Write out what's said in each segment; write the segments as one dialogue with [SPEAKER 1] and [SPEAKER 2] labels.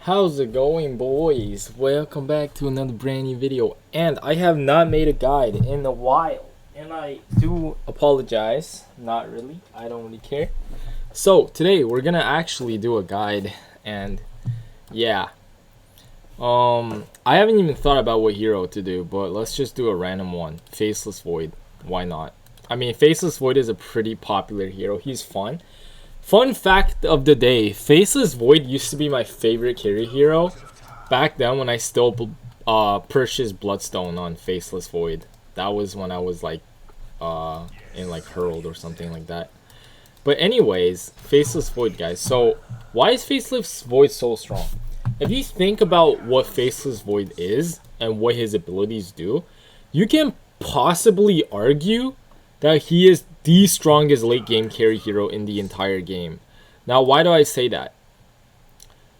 [SPEAKER 1] How's it going, boys? Welcome back to another brand new video. And I have not made a guide in a while, and I do apologize. Not really, I don't really care. So today we're gonna actually do a guide, and yeah, I haven't even thought about what hero to do, but let's just do a random one. Faceless Void, why not? I mean, Faceless Void is a pretty popular hero. He's fun. Fun fact of the day, Faceless Void used to be my favorite carry hero back then when I still purchased Bloodstone on Faceless Void. That was when I was like in like Herald or something like that. But anyways, Faceless Void, guys. So why is Faceless Void so strong? If you think about what Faceless Void is and what his abilities do, you can possibly argue that he is the strongest late game carry hero in the entire game. Now, why do I say that?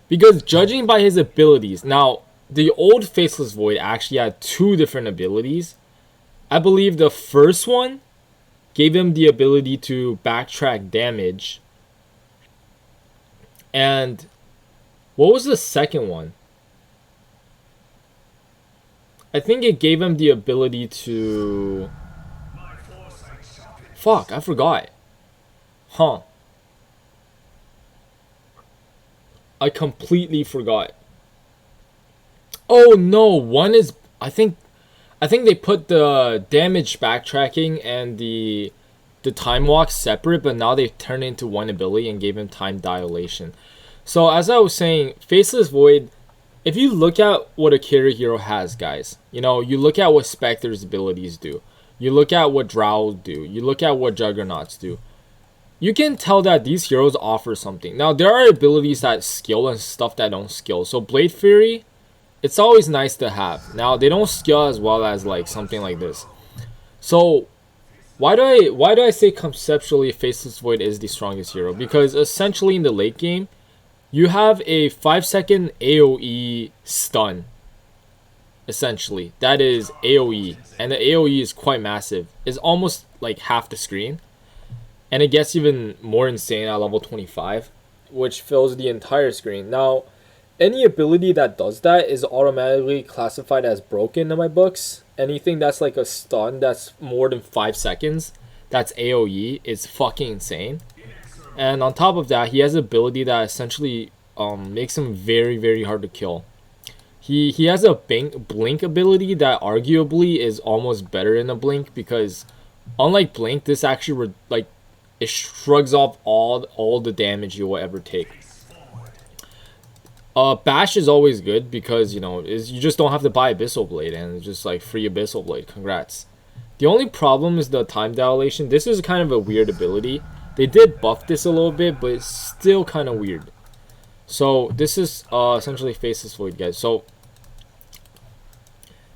[SPEAKER 1] Because judging by his abilities, now the old Faceless Void actually had two different abilities. I believe the first one gave him the ability to backtrack damage. And what was the second one? I think it gave him the ability to... Fuck, I forgot. Huh. I completely forgot. Oh no, one is... I think they put the damage backtracking and the time walk separate, but now they've turned it into one ability and gave him time dilation. So as I was saying, Faceless Void, if you look at what a carry hero has, guys, you know, you look at what Spectre's abilities do. You look at what Drow do. You look at what Juggernauts do. You can tell that these heroes offer something. Now, there are abilities that skill and stuff that don't skill. So, Blade Fury, it's always nice to have. Now, they don't skill as well as like something like this. So, why do I say conceptually Faceless Void is the strongest hero? Because essentially in the late game, you have a 5-second AoE stun. Essentially, that is AoE, and the AoE is quite massive. It's almost like half the screen, and it gets even more insane at level 25, which fills the entire screen. Now, any ability that does that is automatically classified as broken in my books. Anything that's like a stun that's more than 5 seconds, that's AoE, is fucking insane. And on top of that, he has an ability that essentially makes him very, very hard to kill. He has a blink ability that arguably is almost better than a blink, because unlike blink, this actually it shrugs off all the damage you will ever take. Bash is always good because, you know, you just don't have to buy Abyssal Blade, and it's just like free Abyssal Blade. Congrats. The only problem is the time dilation. This is kind of a weird ability. They did buff this a little bit, but it's still kind of weird. So this is essentially Faceless Void, guys. So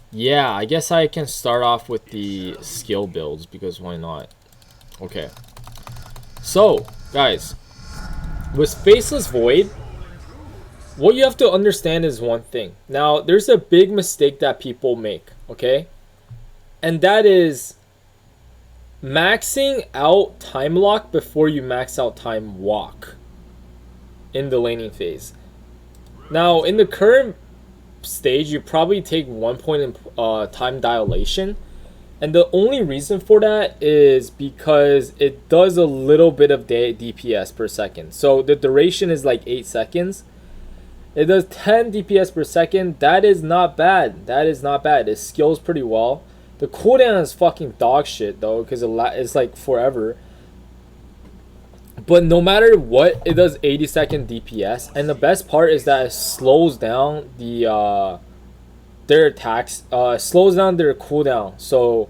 [SPEAKER 1] yeah, I guess I can start off with the skill builds, because why not? Okay. So, guys, with Faceless Void, what you have to understand is one thing. Now, there's a big mistake that people make, okay? And that is maxing out time lock before you max out time walk in the laning phase. Now, in the current stage, you probably take 1 point in time dilation, and the only reason for that is because it does a little bit of DPS per second. So the duration is like 8 seconds. It does 10 DPS per second. That is not bad. That is not bad. It skills pretty well. The cooldown is fucking dog shit though, because it's like forever. But no matter what, it does 80-second DPS, and the best part is that it slows down their attacks, slows down their cooldown. So,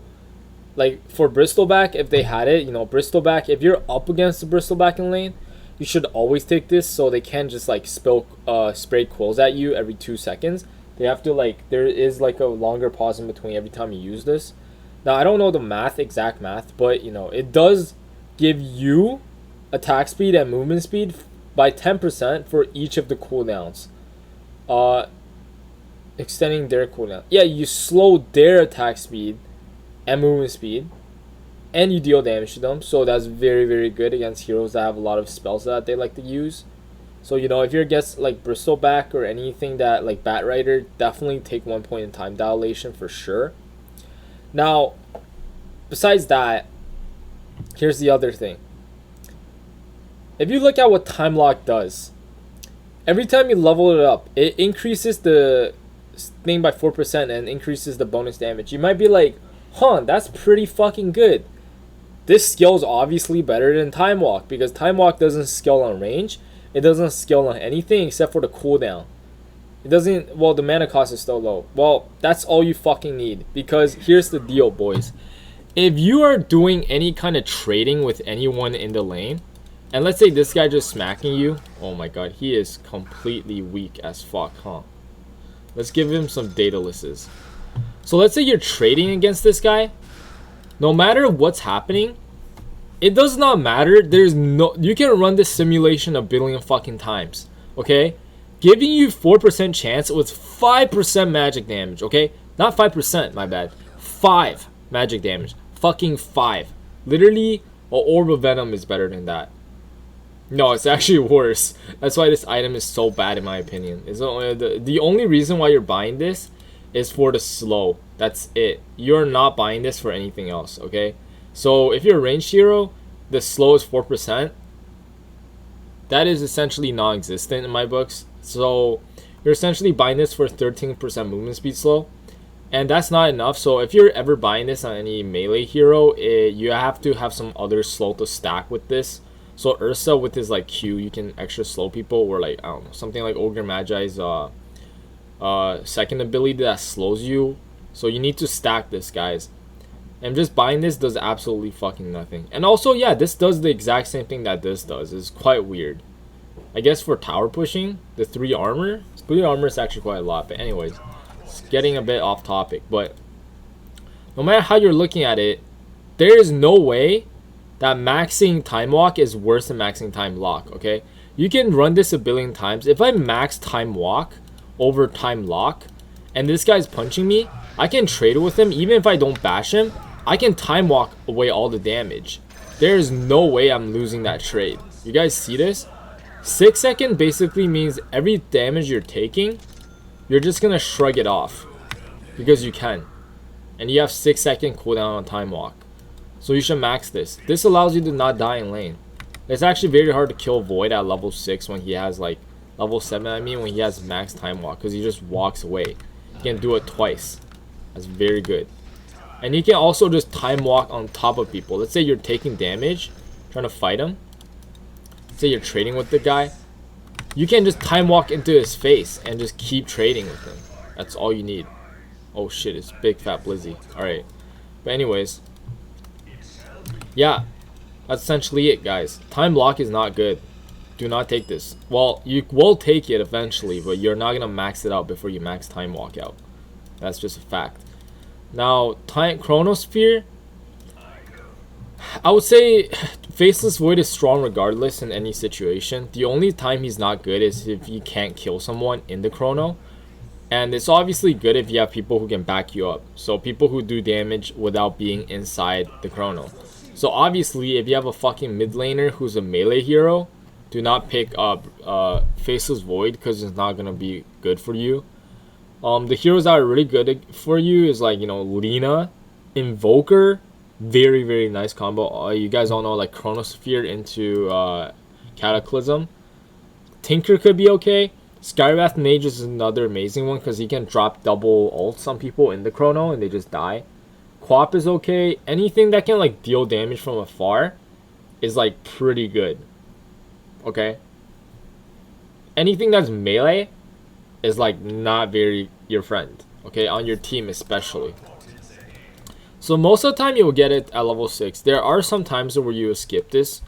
[SPEAKER 1] like for Bristleback, if they had it, you know, Bristleback, if you're up against the Bristleback in lane, you should always take this, so they can't just like spray quills at you every 2 seconds. They have to, like, there is like a longer pause in between every time you use this. Now, I don't know the exact math, but you know, it does give you attack speed and movement speed by 10% for each of the cooldowns. Extending their cooldown. Yeah, you slow their attack speed and movement speed, and you deal damage to them. So that's very, very good against heroes that have a lot of spells that they like to use. So, you know, if you're against like Bristleback or anything that like Batrider, definitely take 1 point in time dilation for sure. Now, besides that, here's the other thing. If you look at what Time Lock does, every time you level it up, it increases the thing by 4% and increases the bonus damage. You might be like, huh, that's pretty fucking good. This skill is obviously better than Time Walk because Time Walk doesn't skill on range. It doesn't skill on anything except for the cooldown. It doesn't, well, the mana cost is still low. Well, that's all you fucking need, because here's the deal, boys. If you are doing any kind of trading with anyone in the lane, and let's say this guy just smacking you, oh my god, he is completely weak as fuck, huh? Let's give him some Datalysis. So let's say you're trading against this guy. No matter what's happening, it does not matter. There's no, you can run this simulation a billion fucking times, okay? Giving you 4% chance with 5% magic damage, okay? Not 5%, my bad. 5 magic damage. Fucking 5. Literally, an Orb of Venom is better than that. No, it's actually worse. That's why this item is so bad in my opinion. It's the only reason why you're buying this is for the slow. That's it. You're not buying this for anything else, okay? So if you're a ranged hero, the slow is 4%. That is essentially non-existent in my books. So you're essentially buying this for 13% movement speed slow. And that's not enough. So if you're ever buying this on any melee hero, you have to have some other slow to stack with this. So Ursa with his like Q, you can extra slow people, or like, I don't know, something like Ogre Magi's second ability that slows you. So you need to stack this, guys. And just buying this does absolutely fucking nothing. And also, yeah, this does the exact same thing that this does. It's quite weird. I guess for tower pushing, the 3 armor. 3 armor is actually quite a lot. But anyways, it's getting a bit off topic. But no matter how you're looking at it, there is no way that maxing Time Walk is worse than maxing Time Lock, okay? You can run this a billion times. If I max Time Walk over Time Lock, and this guy's punching me, I can trade with him. Even if I don't bash him, I can Time Walk away all the damage. There is no way I'm losing that trade. You guys see this? 6 second basically means every damage you're taking, you're just gonna shrug it off. Because you can. And you have 6 second cooldown on Time Walk. So you should max this. This allows you to not die in lane. It's actually very hard to kill Void at level 6 when he has like, level 7 I mean, when he has max Time Walk. Because he just walks away. You can do it twice. That's very good. And you can also just Time Walk on top of people. Let's say you're taking damage, trying to fight him. Let's say you're trading with the guy. You can just Time Walk into his face and just keep trading with him. That's all you need. Oh shit, it's Big Fat Blizzy. Alright. But anyways. Yeah. That's essentially it, guys. Time Lock is not good. Do not take this. Well, you will take it eventually, but you're not going to max it out before you max Time Walk out. That's just a fact. Now, Chronosphere, I would say Faceless Void is strong regardless in any situation. The only time he's not good is if you can't kill someone in the Chrono. And it's obviously good if you have people who can back you up. So people who do damage without being inside the Chrono. So obviously if you have a fucking mid laner who's a melee hero, do not pick up Faceless Void because it's not going to be good for you. The heroes that are really good for you is like, you know, Lina, Invoker, very, very nice combo. You guys all know like Chronosphere into Cataclysm. Tinker could be okay. SKYWRATH Mage is another amazing one because he can drop double ults on people in the Chrono and they just die. Quap is okay. Anything that can like deal damage from afar is like pretty good. Okay? Anything that's melee is like not very your friend, okay, on your team especially. So most of the time you will get it at level 6. There are some times where you will skip this.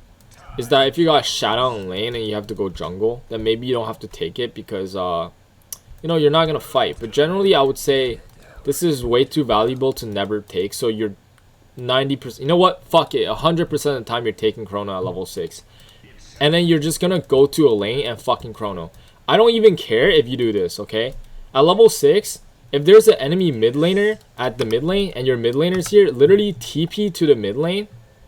[SPEAKER 1] Is that if you got shot out in lane and you have to go jungle, then maybe you don't have to take it because you know, you're not gonna fight. But generally I would say this is way too valuable to never take. So you're 90%, you know what, fuck it, 100% of the time you're taking Chrono at level 6. And then you're just gonna go to a lane and fucking Chrono. I don't even care if you do this, okay? At level 6, if there's an enemy mid laner at the mid lane and your mid laner's here, literally TP to the mid lane.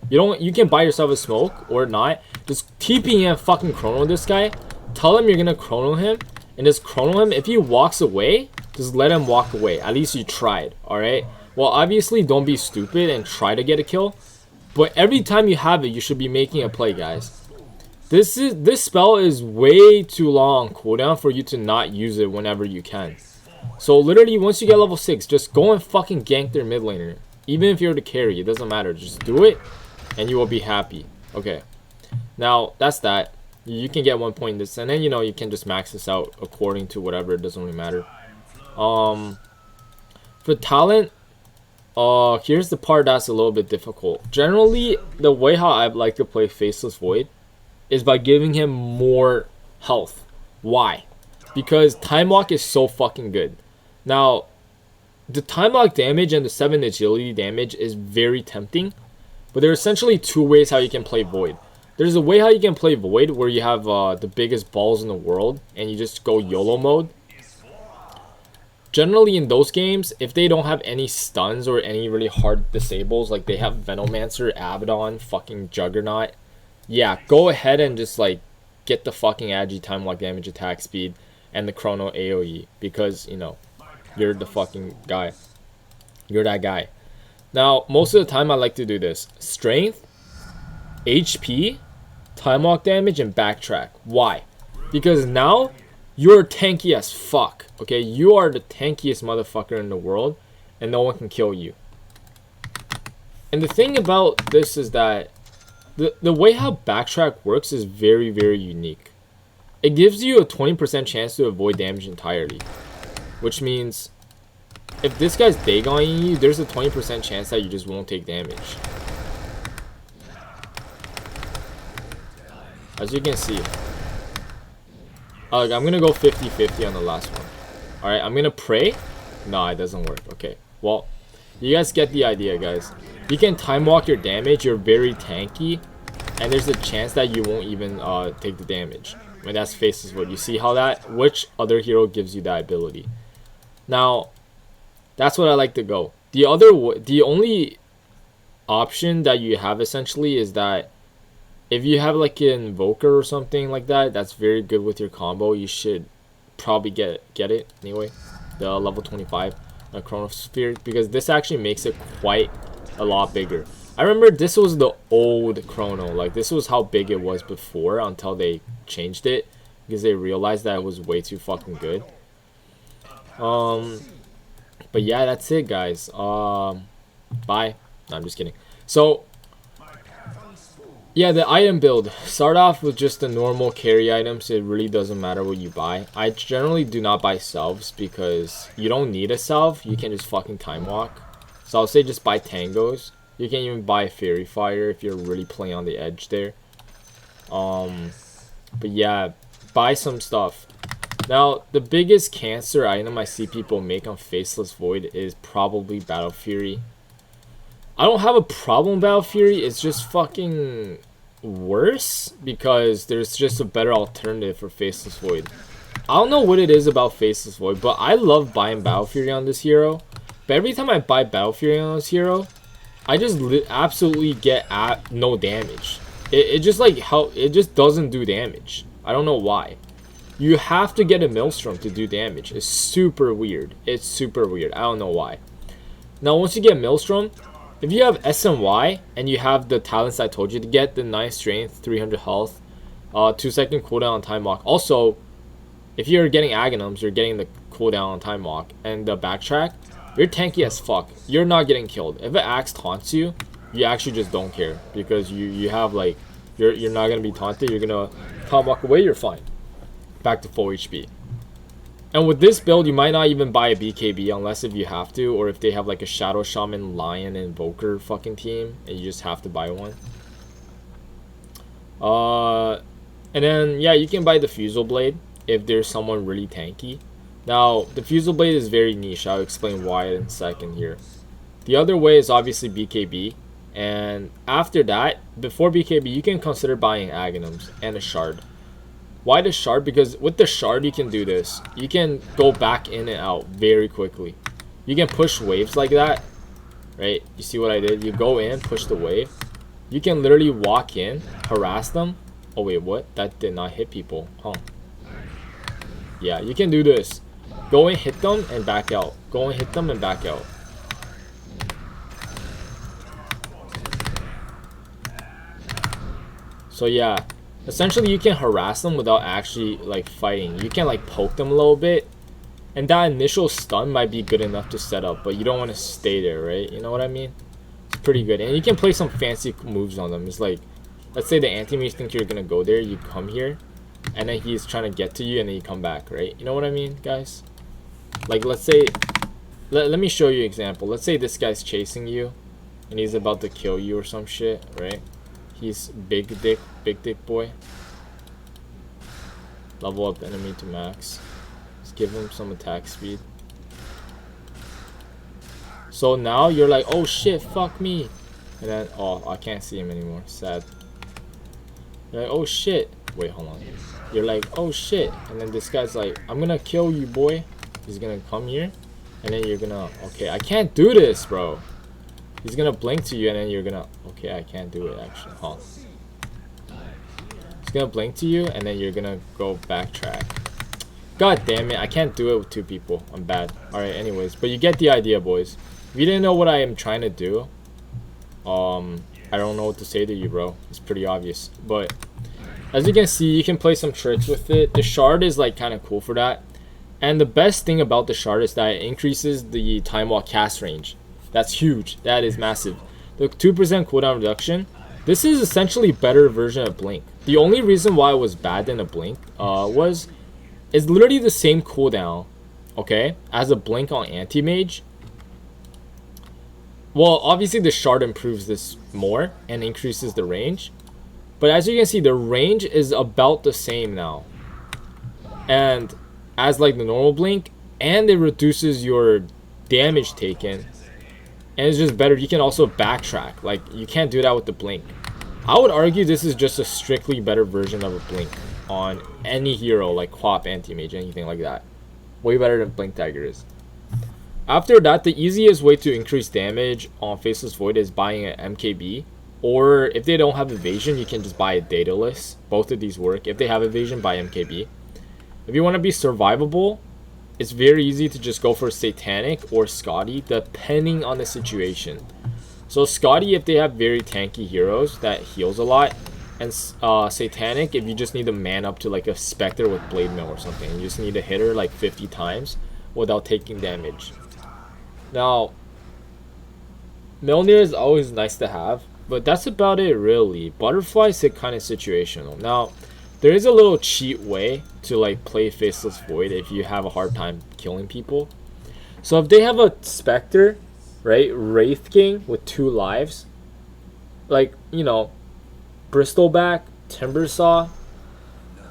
[SPEAKER 1] You can buy yourself a smoke or not. Just TP and fucking Chrono this guy. tell him you're gonna chrono him, and just chrono him. If he walks away, just let him walk away. At least you tried, alright? Well, obviously, don't be stupid and try to get a kill. But every time you have it, you should be making a play, guys. This spell is way too long cooldown for you to not use it whenever you can. So literally, once you get level 6, just go and fucking gank their mid laner. Even if you're the carry, it doesn't matter. Just do it, and you will be happy. Okay. Now, that's that. You can get 1 point in this, and then, you know, you can just max this out according to whatever. It doesn't really matter. For talent, here's the part that's a little bit difficult. Generally, the way how I like to play Faceless Void is by giving him more health. Why? Because Time Walk is so fucking good. Now, the Time Walk damage and the 7 agility damage is very tempting, but there are essentially 2 ways how you can play Void. There's a way how you can play Void where you have the biggest balls in the world and you just go YOLO mode. Generally in those games, if they don't have any stuns or any really hard disables, like they have Venomancer, Abaddon, fucking Juggernaut, yeah, go ahead and just like get the fucking Agi Time Walk damage, attack speed, and the Chrono AoE, because, you know, you're the fucking guy. You're that guy. Now, most of the time I like to do this. Strength, HP, Time Walk damage, and backtrack. Why? Because now you're tanky as fuck. Okay, you are the tankiest motherfucker in the world, and no one can kill you. And the thing about this is that the way how backtrack works is very, very unique. It gives you a 20% chance to avoid damage entirely, which means if this guy's Dagoning you, there's a 20% chance that you just won't take damage. As you can see, I'm gonna go 50-50 on the last one. Alright, I'm gonna pray. No, it doesn't work. Okay, well, you guys get the idea, guys. You can time walk your damage, you're very tanky, and there's a chance that you won't even take the damage. I mean, that's Faceless Void. You see how that, which other hero gives you that ability? Now, that's what I like to go. The only option that you have essentially is that if you have like an Invoker or something like that, that's very good with your combo. You should probably get it anyway. The level 25 Chronosphere, because this actually makes it quite a lot bigger. I remember this was the old Chrono. Like, this was how big it was before until they changed it, because they realized that it was way too fucking good. But yeah, that's it, guys. Bye. No, I'm just kidding. So yeah, the item build. Start off with just the normal carry items. It really doesn't matter what you buy. I generally do not buy salves because you don't need a salve. You can just fucking time walk. So I'll say just buy tangos. You can even buy Fairy Fire if you're really playing on the edge there. But yeah, buy some stuff. Now, the biggest cancer item I see people make on Faceless Void is probably Battle Fury. I don't have a problem with Battle Fury, it's just fucking worse because there's just a better alternative for Faceless Void. I don't know what it is about Faceless Void, but I love buying Battle Fury on this hero. But every time I buy Battle Fury on this hero, I just absolutely get no damage. It just like it just doesn't do damage. I don't know why. You have to get a Maelstrom to do damage. It's super weird. It's super weird. I don't know why. Now, once you get Maelstrom, if you have SNY and you have the talents I told you to get, the 9 strength, 300 health, 2-second cooldown on time walk. Also, if you're getting Aghanims, you're getting the cooldown on time walk and the backtrack. You're tanky as fuck. You're not getting killed. If an axe taunts you, you actually just don't care because you have like you're not gonna be taunted. You're gonna time walk away. You're fine. Back to full HP. And with this build, you might not even buy a BKB unless if you have to, or if they have like a Shadow Shaman, Lion, Invoker fucking team, and you just have to buy one. And then yeah, you can buy the Fusel Blade if there's someone really tanky. Now, the Fusel Blade is very niche. I'll explain why in a second here. The other way is obviously BKB, and after that, before BKB, you can consider buying Aghanims and a Shard. Why the Shard? Because with the Shard you can do this. You can go back in and out very quickly. You can push waves like that, right? You see what I did? You go in, push the wave. You can literally walk in, harass them. Oh wait, what? That did not hit people. Huh. Yeah, you can do this. Go and hit them and back out. Go and hit them and back out. So yeah, essentially you can harass them without actually like fighting. You can like poke them a little bit, and that initial stun might be good enough to set up, but you don't want to stay there, right? You know what I mean? It's pretty good. And you can play some fancy moves on them. It's like, let's say the anti-mage think you're gonna go there, you come here, and then he's trying to get to you, and then you come back, right? You know what I mean, guys? Like, let's say, let me show you an example. Let's say this guy's chasing you, and he's about to kill you or some shit, right? He's big dick boy. Level up enemy to max. Just give him some attack speed. So now you're like, oh shit, fuck me. And then, oh, I can't see him anymore. Sad. You're like, oh shit. Wait, hold on. You're like, oh shit. And then this guy's like, I'm gonna kill you, boy. He's gonna come here. And then you're gonna, okay, I can't do this, bro. He's gonna blink to you, and then you're gonna, okay, I can't do it actually. Huh. He's gonna blink to you, and then you're gonna go backtrack. God damn it, I can't do it with two people. I'm bad. Alright, anyways, but you get the idea, boys. If you didn't know what I am trying to do, I don't know what to say to you, bro. It's pretty obvious. But as you can see, you can play some tricks with it. The shard is like kind of cool for that. And the best thing about the shard is that it increases the time walk cast range. That's huge. That is massive. The 2% cooldown reduction. This is essentially a better version of Blink. The only reason why it was bad than a Blink is literally the same cooldown, okay, as a Blink on Anti-Mage. Well, obviously the shard improves this more and increases the range. But as you can see, the range is about the same now. And as like the normal Blink, and it reduces your damage taken. And it's just better. You can also backtrack. Like, you can't do that with the Blink. I would argue this is just a strictly better version of a Blink on any hero, like Quap, Anti-Mage, anything like that. Way better than Blink Dagger is. After that, the easiest way to increase damage on Faceless Void is buying an MKB. Or if they don't have evasion, you can just buy a Daedalus. Both of these work. If they have evasion, buy MKB. If you want to be survivable, it's very easy to just go for Satanic or Scotty, depending on the situation. So Scotty, if they have very tanky heroes that heals a lot, and Satanic, if you just need to man up to like a Spectre with Blade Mail or something, you just need to hit her like 50 times without taking damage. Now, Milner is always nice to have, but that's about it really. Butterfly's kind of situational. Now, there is a little cheat way to like play Faceless Void if you have a hard time killing people. So if they have a Spectre, right, Wraith King with 2 lives, like, you know, Bristleback, Timbersaw,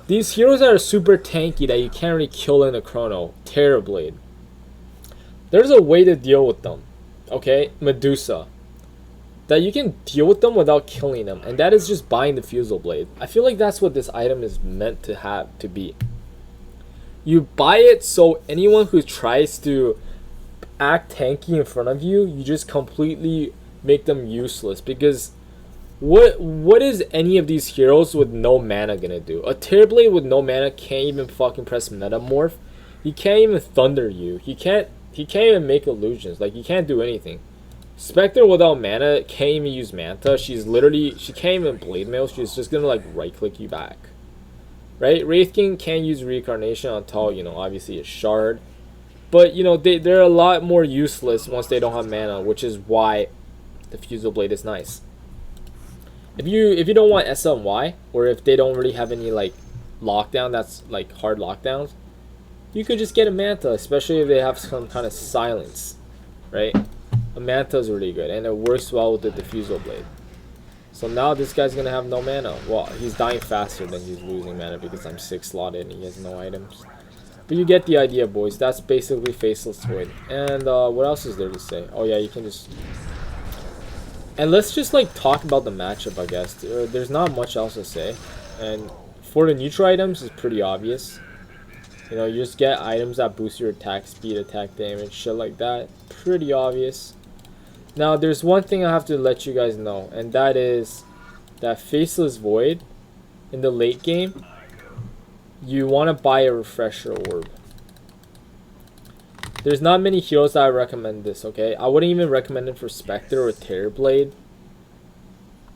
[SPEAKER 1] these heroes that are super tanky that you can't really kill in a chrono, Terrorblade. There's a way to deal with them, okay? Medusa. That you can deal with them without killing them, and that is just buying the Fusel Blade. I feel like that's what this item is meant to have, to be. You buy it so anyone who tries to act tanky in front of you, you just completely make them useless. Because what is any of these heroes with no mana gonna do? A Terrorblade with no mana can't even fucking press Metamorph. He can't even thunder you. He can't even make illusions. Like, he can't do anything. Spectre without mana can't even use Manta. She can't even Blade Mail. She's just gonna like right click you back. Right? Wraith King can't use Reincarnation until, you know, obviously it's Shard. But, you know, they're a lot more useless once they don't have mana, which is why the Fusel Blade is nice. If you don't want SMY, or if they don't really have any like lockdown that's like hard lockdowns, you could just get a Manta, especially if they have some kind of silence, right? A Manta is really good, and it works well with the Diffusal Blade. So now this guy's gonna have no mana. Well, he's dying faster than he's losing mana because I'm 6 slotted and he has no items. But you get the idea, boys. That's basically Faceless Void. And what else is there to say? Oh yeah, you can just... And let's just like talk about the matchup, I guess. There's not much else to say. And for the neutral items, it's pretty obvious. You know, you just get items that boost your attack speed, attack damage, shit like that. Pretty obvious. Now, there's one thing I have to let you guys know, and that is that Faceless Void in the late game you want to buy a refresher orb. There's not many heroes that I recommend this, okay? I wouldn't even recommend it for Spectre or Terrorblade.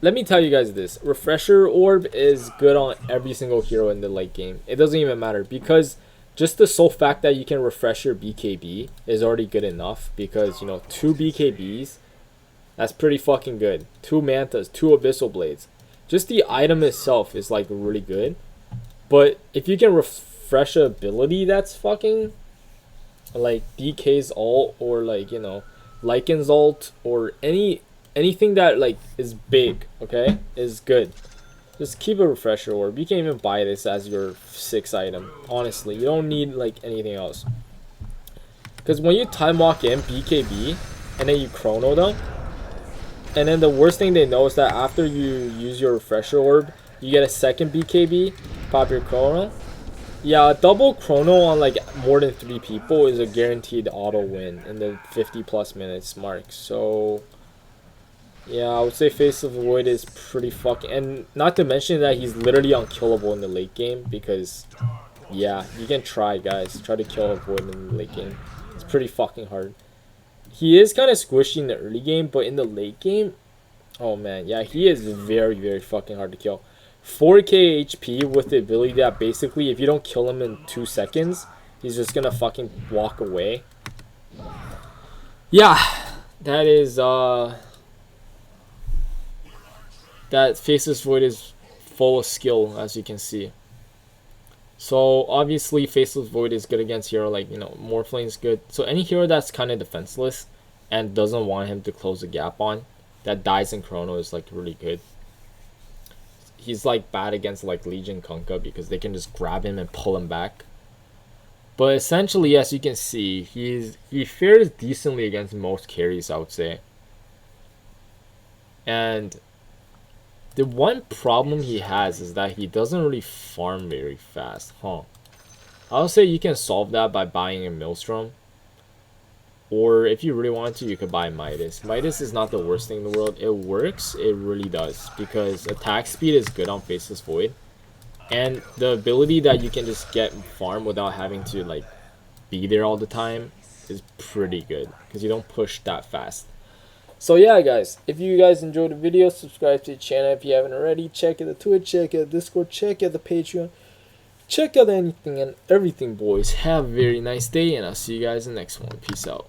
[SPEAKER 1] Let me tell you guys this. Refresher orb is good on every single hero in the late game. It doesn't even matter, because just the sole fact that you can refresh your BKB is already good enough, because, you know, 2 BKBs, that's pretty fucking good. 2 Mantas, 2 Abyssal Blades. Just the item itself is like really good. But if you can refresh a ability that's fucking like DK's ult, or like, you know, Lycan's ult, or anything that like is big, okay, is good. Just keep a refresher orb. You can even buy this as your 6th item. Honestly, you don't need like anything else. Because when you time walk in BKB and then you chrono them, and then the worst thing they know is that after you use your refresher orb, you get a 2nd BKB, pop your chrono. Yeah, a double chrono on like more than 3 people is a guaranteed auto win in the 50+ minutes mark. So yeah, I would say Faceless Void is pretty fucking, and not to mention that he's literally unkillable in the late game, because yeah, you can try, guys. Try to kill a Void in the late game. It's pretty fucking hard. He is kind of squishy in the early game, but in the late game, oh man, yeah, he is very, very fucking hard to kill. 4k HP with the ability that basically if you don't kill him in 2 seconds, he's just gonna fucking walk away. Yeah, that is that Faceless Void is full of skill, as you can see. So obviously Faceless Void is good against hero like, you know, Morphline's good. So any hero that's kind of defenseless and doesn't want him to close the gap on, that dies in chrono, is like really good. He's like bad against like Legion Kunkka because they can just grab him and pull him back. But essentially, as you can see, he fares decently against most carries, I would say. And the one problem he has is that he doesn't really farm very fast, I'll say you can solve that by buying a Maelstrom. Or if you really want to, you could buy Midas. Midas is not the worst thing in the world. It works, it really does. Because attack speed is good on Faceless Void. And the ability that you can just get farm without having to like be there all the time is pretty good. Because you don't push that fast. So yeah, guys, if you guys enjoyed the video, subscribe to the channel if you haven't already. Check out the Twitch, check out the Discord, check out the Patreon. Check out anything and everything, boys. Have a very nice day, and I'll see you guys in the next one. Peace out.